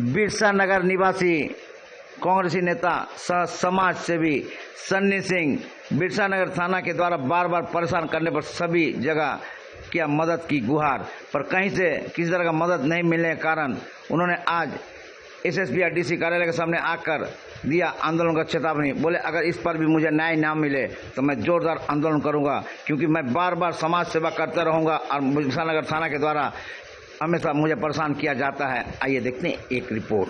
बिरसा नगर निवासी कांग्रेसी नेता सह समाज सेवी सन्नी सिंह बिरसा नगर थाना के द्वारा बार बार परेशान करने पर सभी जगह किया मदद की गुहार, पर कहीं से किसी तरह का मदद नहीं मिलने के कारण उन्होंने आज एसएसपी और डीसी कार्यालय के सामने आकर दिया आंदोलन का चेतावनी। बोले अगर इस पर भी मुझे न्याय ना मिले तो मैं जोरदार आंदोलन करूंगा, क्योंकि मैं बार बार समाज सेवा करते रहूंगा और बिरसा नगर थाना के द्वारा हमेशा मुझे परेशान किया जाता है। आइए देखते हैं एक रिपोर्ट।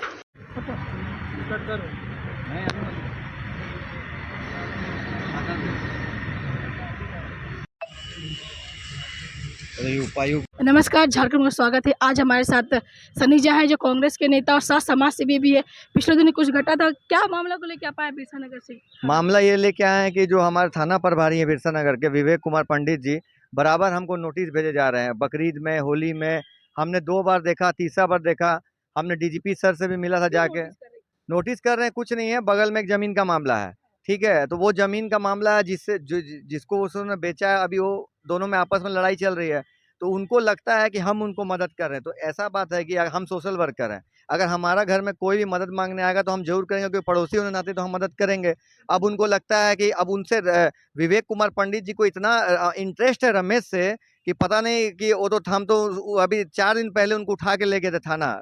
नमस्कार, झारखंड में स्वागत है। आज हमारे साथ सनी झा है जो कांग्रेस के नेता और साथ समाज सेवी भी है। पिछले दिन कुछ घटा था, क्या मामला को लेके आप आए बिरसा नगर से? मामला ये लेके आए हैं कि जो हमारे थाना प्रभारी है बिरसा नगर के विवेक कुमार पंडित जी बराबर हमको नोटिस भेजे जा रहे हैं। बकरीद में, होली में हमने 2 बार देखा, तीसरा बार देखा। हमने डीजीपी सर से भी मिला था जाके। नोटिस कर रहे हैं, कुछ नहीं है, बगल में एक जमीन का मामला है, ठीक है। तो वो जमीन का मामला है जिसको उसने बेचा है, अभी वो दोनों में आपस में लड़ाई चल रही है। तो उनको लगता है कि हम उनको मदद कर रहे हैं। तो ऐसा बात है कि हम सोशल वर्कर हैं, अगर हमारा घर में कोई भी मदद मांगने आएगा तो हम जरूर करेंगे, क्योंकि पड़ोसी होने नाते तो हम मदद करेंगे। अब उनको लगता है कि अब उनसे विवेक कुमार पंडित जी को इतना इंटरेस्ट है रमेश से कि पता नहीं कि वो तो हम तो अभी 4 दिन पहले उनको उठा के ले गए थे थाना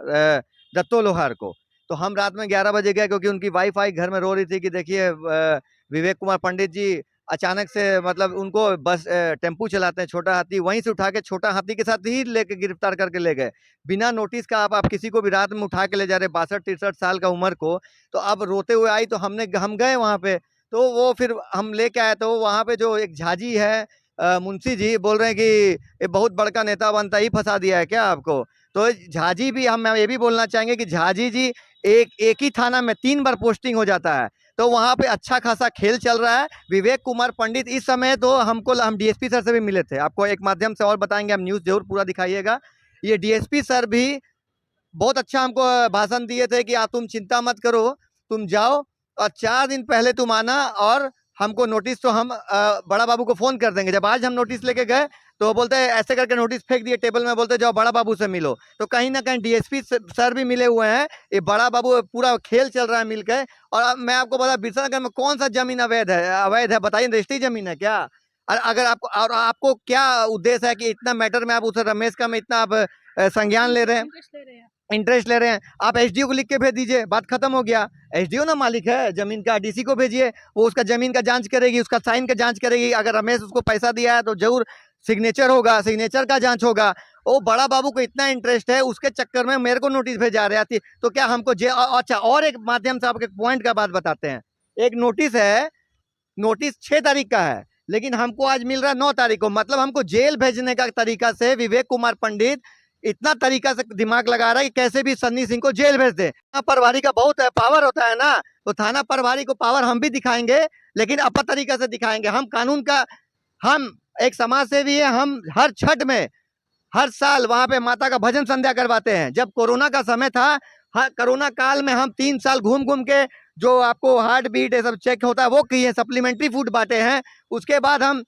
दत्तो लोहार को। तो हम रात में 11 बजे गए, क्योंकि उनकी वाइफ आई घर में रो रही थी कि देखिए विवेक कुमार पंडित जी अचानक से, मतलब उनको बस टेम्पू चलाते हैं छोटा हाथी, वहीं से उठा के छोटा हाथी के साथ ही लेके गिरफ्तार करके ले गए बिना नोटिस का। आप किसी को भी रात में उठा के ले जा रहे 62-63 साल का उम्र को। तो अब रोते हुए आई तो हम गए वहाँ पे। तो वो फिर हम लेके आए, तो वहाँ पे जो एक झाजी है मुंशी जी बोल रहे हैं कि ये बहुत बड़का नेता बनता ही फंसा दिया है क्या आपको। तो झाजी भी, हम ये भी बोलना चाहेंगे कि झाजी जी एक ही थाना में 3 बार पोस्टिंग हो जाता है। तो वहाँ पे अच्छा खासा खेल चल रहा है। विवेक कुमार पंडित इस समय तो हम डीएसपी सर से भी मिले थे, आपको एक माध्यम से और बताएंगे, हम न्यूज़ जरूर पूरा दिखाइएगा। ये डीएसपी सर भी बहुत अच्छा हमको भाषण दिए थे कि तुम चिंता मत करो, तुम जाओ और 4 दिन पहले तुम आना और हमको नोटिस तो हम बड़ा बाबू को फोन कर देंगे। जब आज हम नोटिस लेके गए तो बोलते हैं ऐसे करके नोटिस फेंक दिए टेबल में, बोलते जाओ बड़ा बाबू से मिलो। तो कहीं ना कहीं डीएसपी सर भी मिले हुए हैं। ये बड़ा बाबू पूरा खेल चल रहा है मिलकर। और अब मैं आपको बता, बिरसा नगर में कौन सा जमीन अवैध है बताइए, रजिस्ट्री जमीन है क्या? और अगर आपको क्या उद्देश्य है कि इतना मैटर में आप उस रमेश का में इतना आप संज्ञान ले रहे हैं, इंटरेस्ट ले रहे हैं? आप एसडीओ को लिख के भेज दीजिए, बात खत्म हो गया। एसडीओ ना मालिक है जमीन का, डीसी को भेजिए, वो उसका जमीन का जांच करेगी, उसका साइन का जांच करेगी। अगर रमेश उसको पैसा दिया है तो जरूर सिग्नेचर होगा, सिग्नेचर का जांच होगा। वो बड़ा बाबू को इतना इंटरेस्ट है, उसके चक्कर में मेरे को नोटिस भेजा रही थी। तो क्या हमको अच्छा, और एक माध्यम से आपको एक पॉइंट का बात बताते हैं। एक नोटिस है, नोटिस 6 तारीख का है, लेकिन हमको आज मिल रहा है 9 तारीख को। मतलब हमको जेल भेजने का तरीका से विवेक कुमार पंडित इतना तरीका से दिमाग लगा रहा है कि कैसे भी सन्नी सिंह को जेल भेज दे। थाना प्रभारी का बहुत पावर होता है ना, तो थाना प्रभारी को पावर हम भी दिखाएंगे, लेकिन अपना तरीका से दिखाएंगे। हम कानून का, हम एक समाज सेवी है। हम हर छठ में हर साल वहां पे माता का भजन संध्या करवाते हैं। जब कोरोना का समय था, कोरोना काल में हम 3 साल घूम घूम के जो आपको हार्ट बीट ये सब चेक होता है वो किए, सप्लीमेंट्री फूड बांटे हैं। उसके बाद हम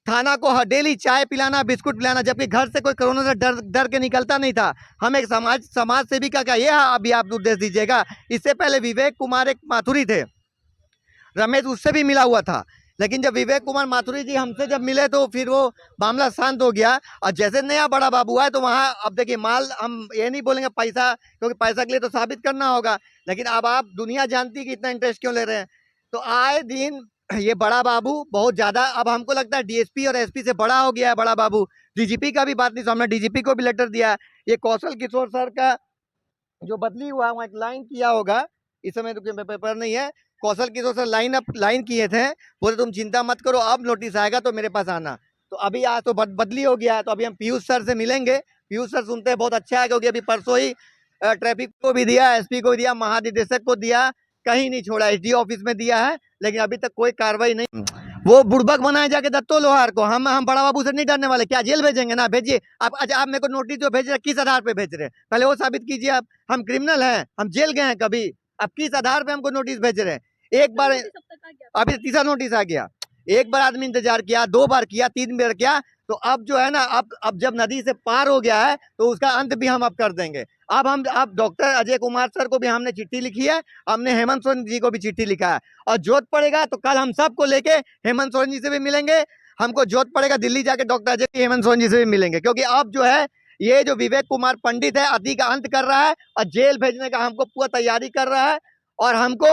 थाना को डेली चाय पिलाना, बिस्कुट पिलाना, जबकि घर से कोई कोरोना से डर के निकलता नहीं था। हम एक समाज सेवी का क्या ये अभी आप उद्देश्य दीजिएगा। इससे पहले विवेक कुमार एक माथुरी थे, रमेश उससे भी मिला हुआ था, लेकिन जब विवेक कुमार माथुरी जी हमसे जब मिले तो फिर वो मामला शांत हो गया। और जैसे नया बड़ा बाबू है तो वहाँ अब देखिए माल, हम ये नहीं बोलेंगे पैसा, क्योंकि पैसा के लिए तो साबित करना होगा, लेकिन अब आप दुनिया जानती है कि इतना इंटरेस्ट क्यों ले रहे हैं। तो आए दिन ये बड़ा बाबू बहुत ज्यादा, अब हमको लगता है डीएसपी और एसपी से बड़ा हो गया है बड़ा बाबू। डीजीपी का भी बात नहीं, तो हमने डीजीपी को भी लेटर दिया है। ये कौशल किशोर सर का जो बदली हुआ है, वहाँ एक लाइन किया होगा, इस समय तो पेपर नहीं है। कौशल किशोर सर लाइन किए थे, बोले तुम चिंता मत करो, अब नोटिस आएगा तो मेरे पास आना। तो अभी आज तो बदली हो गया है, तो अभी हम पीयूष सर से मिलेंगे। पीयूष सर सुनते हैं बहुत अच्छा है, क्योंकि अभी परसों ही ट्रैफिक को भी दिया, एसपी को दिया, महानिदेशक को दिया, कहीं नहीं छोड़ा। एसडीओ ऑफिस में दिया है, लेकिन अभी तक कोई कार्रवाई नहीं। वो बुड़बक बनाए जाके दत्तो लोहार को। हम बड़ा बाबू से नहीं डरने वाले। क्या जेल भेजेंगे? ना भेजिए आप। अच्छा, आप मेरे को नोटिस जो भेज रहे किस आधार पे भेज रहे हैं, पहले वो साबित कीजिए। आप, हम क्रिमिनल हैं, हम जेल गए हैं कभी? आप किस आधार पे हमको नोटिस भेज रहे हैं? एक बार अभी तीसरा नोटिस आ गया। एक बार आदमी इंतजार किया, 2 बार किया, 3 बार किया, तो अब जो है ना, अब जब नदी से पार हो गया है तो उसका अंत भी हम अब कर देंगे। अब डॉक्टर अजय कुमार सर को भी हमने चिट्ठी लिखी है, हमने हेमंत सोरेन जी को भी चिट्ठी लिखा है, और जरूरत पड़ेगा तो कल हम सबको लेके हेमंत सोरेन जी से भी मिलेंगे। हमको जरूरत पड़ेगा दिल्ली जाके डॉक्टर अजय हेमंत सोरेन जी से भी मिलेंगे, क्योंकि अब जो है ये जो विवेक कुमार पंडित है अति का अंत कर रहा है और जेल भेजने का हमको पूरा तैयारी कर रहा है, और हमको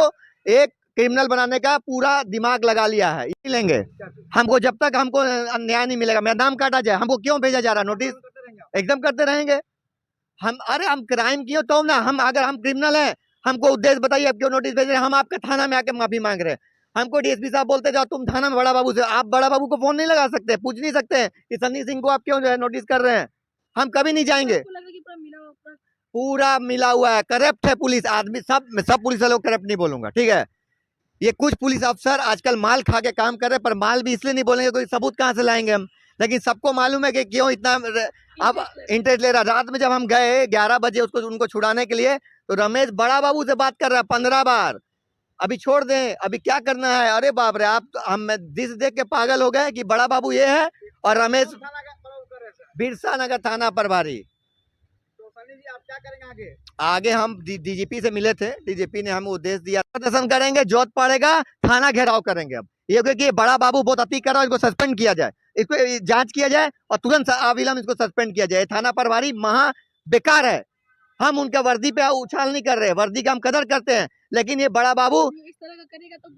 एक क्रिमिनल बनाने का पूरा दिमाग लगा लिया है। ये लेंगे हमको, जब तक हमको न्याय नहीं मिलेगा, मेरा नाम काटा जाए, हमको क्यों भेजा जा रहा है नोटिस? एकदम करते रहेंगे हम। अरे हम क्राइम किए तो ना, हम अगर हम क्रिमिनल हैं, हमको उद्देश्य बताइए, अब क्यों नोटिस भेज रहे हैं? हम आपके थाना में आके माफी मांग रहे हैं। हमको डीएसपी साहब बोलते जाओ तुम थाना में बड़ा बाबू से, आप बड़ा बाबू को फोन नहीं लगा सकते, पूछ नहीं सकते कि सन्नी सिंह को आप क्यों जो है नोटिस कर रहे हैं? हम कभी नहीं जाएंगे। आपको लग रहा है कि पूरा मिला हुआ पूरा मिला हुआ है, करप्ट है पुलिस आदमी, सब पुलिस वालों को करप्ट नहीं बोलूंगा, ठीक है? ये कुछ पुलिस अफसर आजकल माल खा के काम कर रहे हैं, पर माल भी इसलिए नहीं बोलेंगे, कोई सबूत कहाँ से लाएंगे हम? लेकिन सबको मालूम है कि क्यों इतना अब इंटरेस्ट ले रहा। रात में जब हम गए 11 बजे उनको छुड़ाने के लिए, तो रमेश बड़ा बाबू से बात कर रहा है 15 बार, अभी छोड़ दें, अभी क्या करना है? अरे बाप रे, आप हम दिस देख के पागल हो गए कि बड़ा बाबू ये है और रमेश बिरसा नगर थाना प्रभारी। आप क्या करेंगे आगे हम डीजीपी से मिले थे, डीजीपी ने हमें उद्देश्य दिया, प्रदर्शन करेंगे, जरूरत पड़ेगा थाना घेराव करेंगे। अब ये क्योंकि ये बड़ा बाबू बहुत अति कर रहा है, इसको सस्पेंड किया जाए, इसको जांच किया जाए और तुरंत अविलंब इसको सस्पेंड किया जाए। थाना प्रभारी महा बेकार है, हम उनका वर्दी पे उछाल नहीं कर रहे, वर्दी का हम कदर करते हैं, लेकिन ये बड़ा बाबू इस तरह का करेगा तो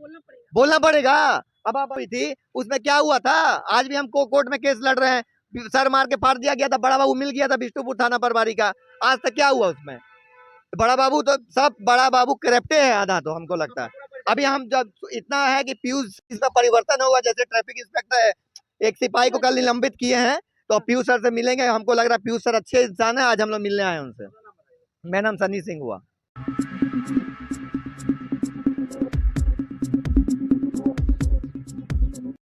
बोलना पड़ेगा। अब आप हुई थी उसमें क्या हुआ था? आज भी हम कोर्ट में केस लड़ रहे हैं, सर मार के फाड़ दिया गया था, बड़ा बाबू मिल गया था बिष्णुपुर थाना प्रभारी का, आज तक क्या हुआ उसमें? बड़ा बाबू तो सब बड़ा बाबू करप्टे है आधा, तो हमको लगता है। अभी हम जब इतना है कि पीयूष इसमें परिवर्तन होगा, जैसे ट्रैफिक इंस्पेक्टर है, एक सिपाही को कल निलंबित किए हैं, तो पीयूष सर से मिलेंगे, हमको लग रहा है पीयूष सर अच्छे इंसान है, आज हम लोग मिलने आए उनसे। मेरा नाम सन्नी सिंह हुआ।